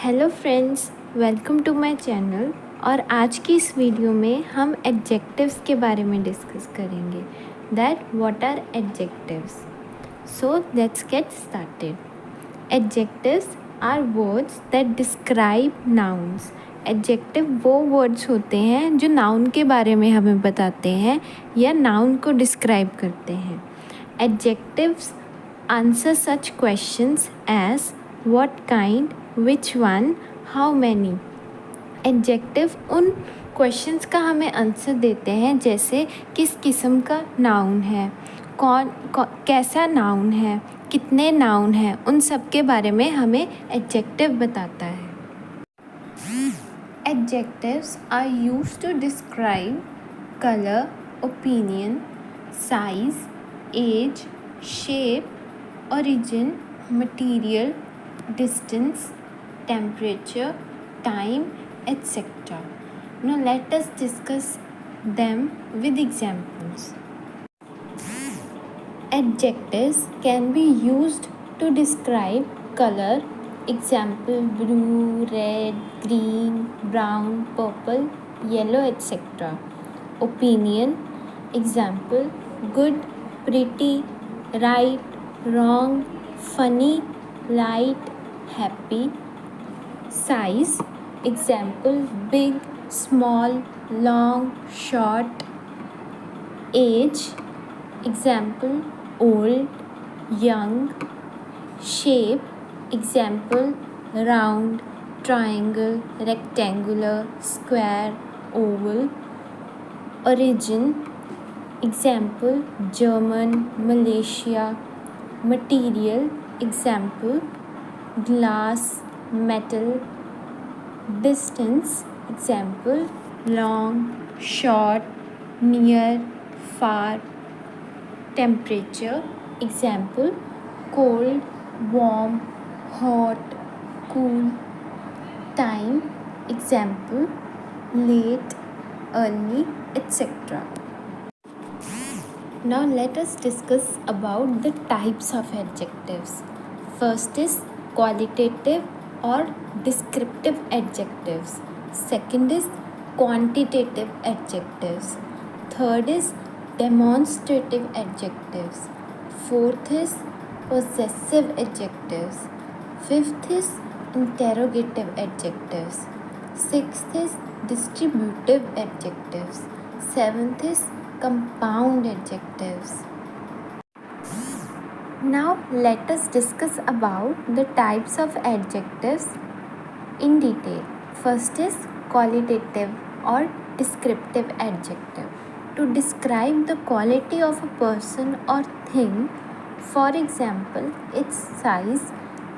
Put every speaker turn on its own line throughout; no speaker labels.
Hello friends, welcome to my channel. और आज की इस वीडियो में हम एडजेक्टिव्स के बारे में डिस्कस करेंगे। That what are adjectives. So let's get started. Adjectives are words that describe nouns. Adjective वो वर्ड्स होते हैं जो नाउन के बारे में हमें बताते हैं या नाउन को डिस्क्राइब करते हैं। Adjectives answer such questions as what kind, which one, how many. Adjective उन क्वेश्चंस का हमें आंसर देते हैं जैसे किस किस्म का नाउन है, कैसा नाउन है, कितने नाउन हैं, उन सब के बारे में हमें एडजेक्टिव बताता है। Adjectives are used to describe color, opinion, size, age, shape, origin, material, distance, temperature, time, etc. Now let us discuss them with examples. Adjectives can be used to describe color. Example: blue, red, green, brown, purple, yellow, etc. Opinion. Example: good, pretty, right, wrong, funny, light, happy. Size. Example: big, small, long, short. Age. Example: old, young. Shape. Example: round, triangle, rectangular, square, oval. Origin. Example: German, Malaysia. Material. Example: glass, metal. Distance. Example: long, short, near, far. Temperature. Example: cold, warm, hot, cool. Time. Example: late, early, etc. Now let us discuss about the types of adjectives. First is qualitative or descriptive adjectives. Second is quantitative adjectives. Third is demonstrative adjectives. Fourth is possessive adjectives. Fifth is interrogative adjectives. Sixth is distributive adjectives. Seventh is compound adjectives. Now let us discuss about the types of adjectives in detail. First is qualitative or descriptive adjective. To describe the quality of a person or thing, for example, its size,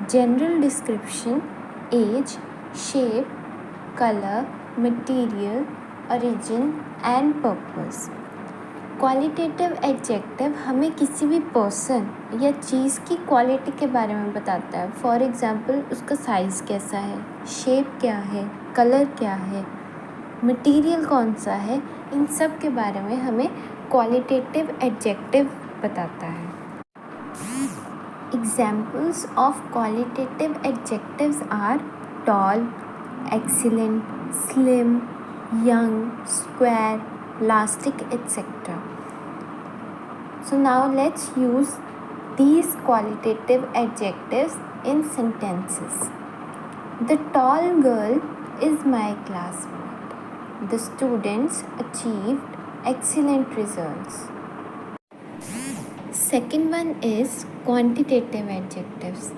general description, age, shape, color, material, origin and purpose. Qualitative adjective हमें किसी भी person या चीज़ की quality के बारे में बताता है। फॉर एग्ज़ाम्पल, उसका साइज़ कैसा है, शेप क्या है, कलर क्या है, मटेरियल कौन सा है, इन सब के बारे में हमें क्वालिटेटिव एडजेक्टिव बताता है। Examples of qualitative adjectives are tall, excellent, slim, young, square, elastic, etc. So now let's use these qualitative adjectives in sentences. The tall girl is my classmate. The students achieved excellent results. Second one is quantitative adjectives.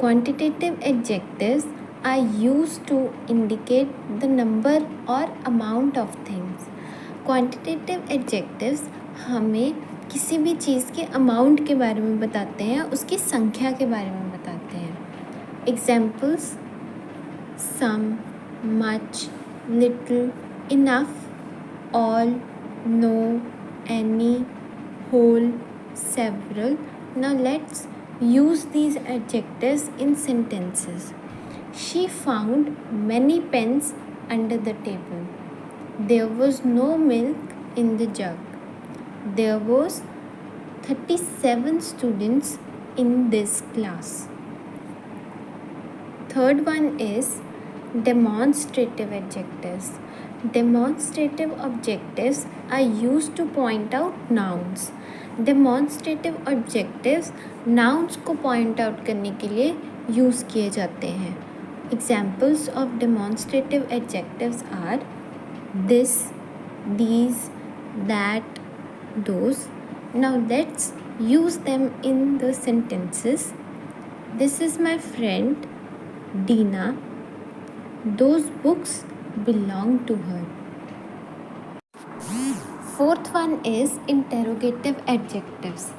Quantitative adjectives are used to indicate the number or amount of things. Quantitative adjectives हमें किसी भी चीज़ के amount के बारे में बताते हैं, उसकी संख्या के बारे में बताते हैं। Examples: some, much, little, enough, all, no, any, whole, several. Now let's use these adjectives in sentences. She found many pens under the table. There was no milk in the jug. There was 37 students in this class. Third one is Demonstrative adjectives. Demonstrative adjectives are used to point out nouns. Demonstrative adjectives nouns को point out करने के लिए use किए जाते हैं. Examples of demonstrative adjectives are this, these, that, those. Now let's use them in the sentences. This is my friend Dina. Those books belong to her. Fourth one is interrogative adjectives.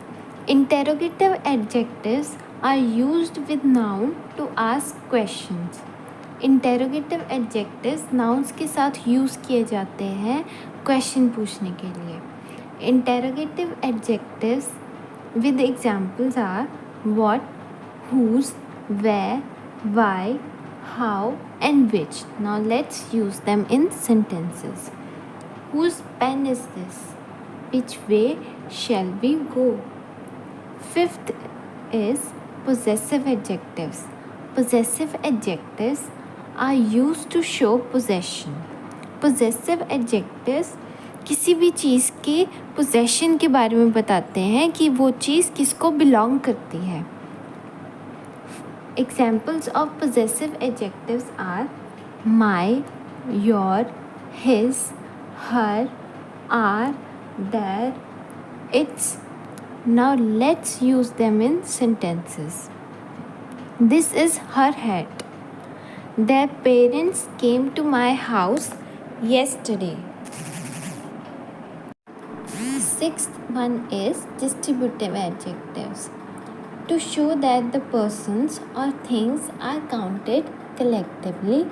Interrogative adjectives are used with noun to ask questions. Interrogative adjectives nouns के साथ use किए जाते हैं question पूछने के लिए. Interrogative adjectives with examples are what, whose, where, why, how, and which. Now let's use them in sentences. Whose pen is this? Which way shall we go? Fifth is possessive adjectives. Possessive adjectives are used to show possession. Possessive adjectives किसी भी चीज़ के possession के बारे में बताते हैं कि वो चीज़ किसको belong करती है. Examples of possessive adjectives are my, your, his, her, our, their, its. Now let's use them in sentences. This is her hat. Their parents came to my house yesterday. Sixth one is distributive adjectives. To show that the persons or things are counted collectively,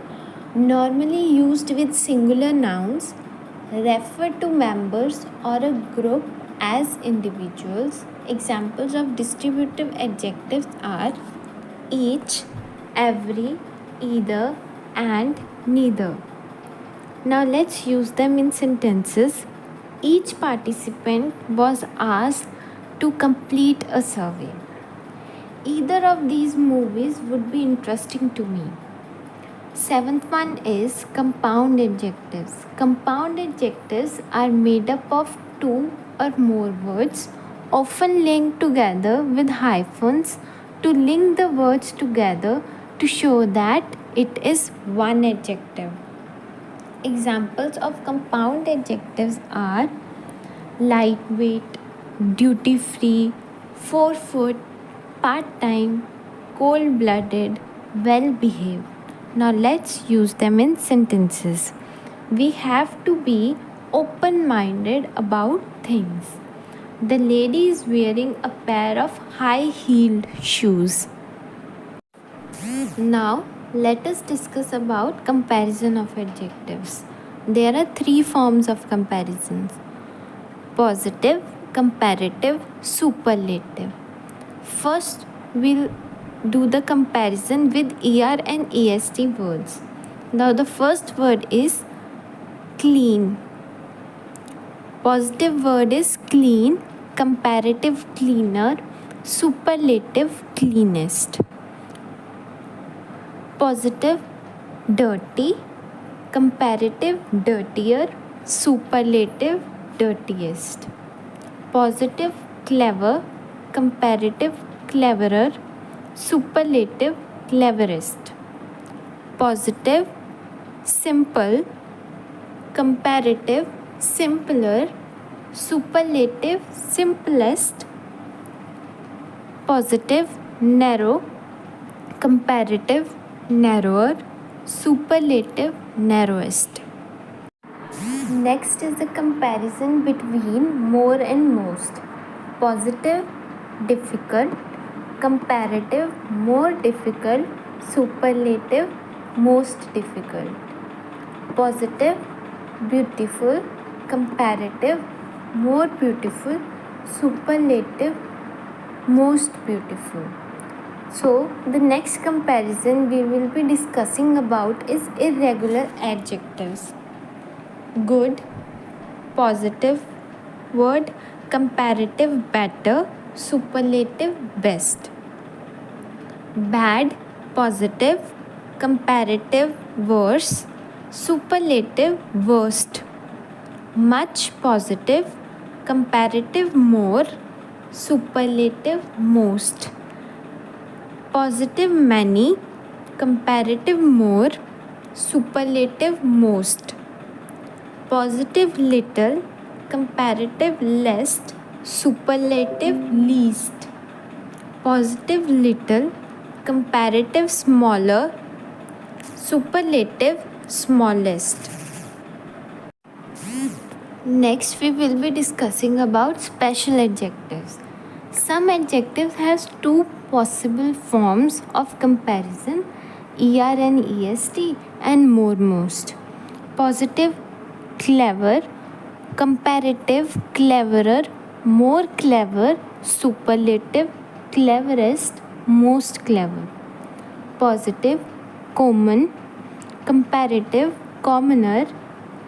normally used with singular nouns, refer to members or a group as individuals. Examples of distributive adjectives are each, every, either, and neither. Now let's use them in sentences. Each participant was asked to complete a survey. Either of these movies would be interesting to me. Seventh one is compound adjectives. Compound adjectives are made up of two or more words, often linked together with hyphens to link the words together to show that it is one adjective. Examples of compound adjectives are lightweight, duty-free, 4-foot, part-time, cold-blooded, well-behaved. Now let's use them in sentences. We have to be open-minded about things. The lady is wearing a pair of high-heeled shoes. Now let us discuss about comparison of adjectives. There are three forms of comparisons: positive, comparative, superlative. First, we'll do the comparison with ER and EST words. Now the first word is clean. Positive word is clean, comparative cleaner, superlative cleanest. Positive dirty, comparative dirtier, superlative dirtiest. Positive clever, comparative cleverer, superlative cleverest. Positive simple, comparative simpler, superlative simplest. Positive narrow, comparative narrower, superlative narrowest. Next is the comparison between more and most. Positive difficult, comparative more difficult, superlative most difficult. Positive beautiful, comparative more beautiful, superlative most beautiful. So the next comparison we will be discussing about is irregular adjectives. Good, positive word, comparative better, superlative best. Bad, positive, comparative worse, superlative worst, much positive, comparative more, superlative most, positive many, comparative more, superlative most, positive little, comparative less, superlative least, positive little, comparative smaller, superlative smallest. Next, we will be discussing about special adjectives. Some adjectives has two possible forms of comparison, er and est, and more most. Positive, clever, comparative, cleverer, more clever, superlative, cleverest, most clever. Positive, common, comparative, commoner,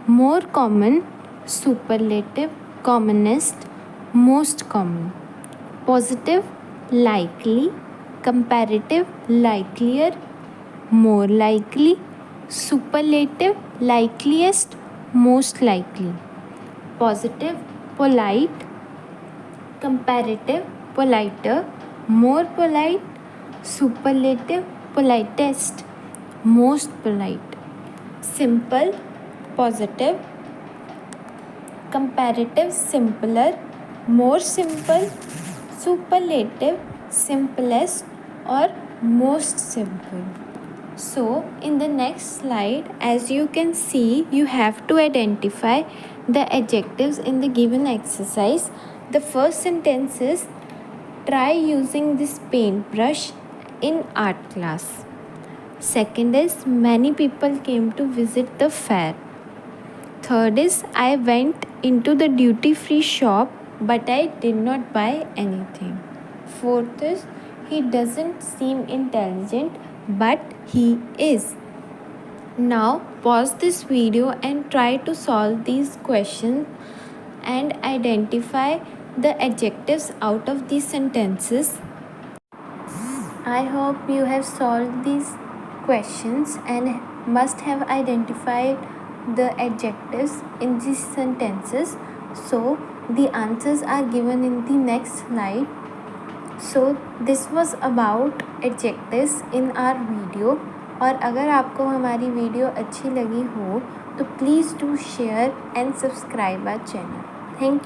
more common, superlative, commonest, most common. Positive, likely, comparative, likelier, more likely, superlative, likeliest, most likely. Positive, polite, comparative, politer, more polite, superlative, politest, most polite. Simple, positive, comparative, simpler, more simple, superlative, simplest, or most simple. So in the next slide, as you can see, you have to identify the adjectives in the given exercise. The first sentence is, try using this paintbrush in art class. Second is, many people came to visit the fair. Third is, I went into the duty-free shop but I did not buy anything. Fourth is, he doesn't seem intelligent but he is. Now pause this video and try to solve these questions and identify the adjectives out of these sentences. I hope you have solved these questions and must have identified the adjectives in these sentences. So the answers are given in the next slide. So this was about adjectives in our video. और अगर आपको हमारी video अच्छी लगी हो तो please do share and subscribe our channel. Thank you.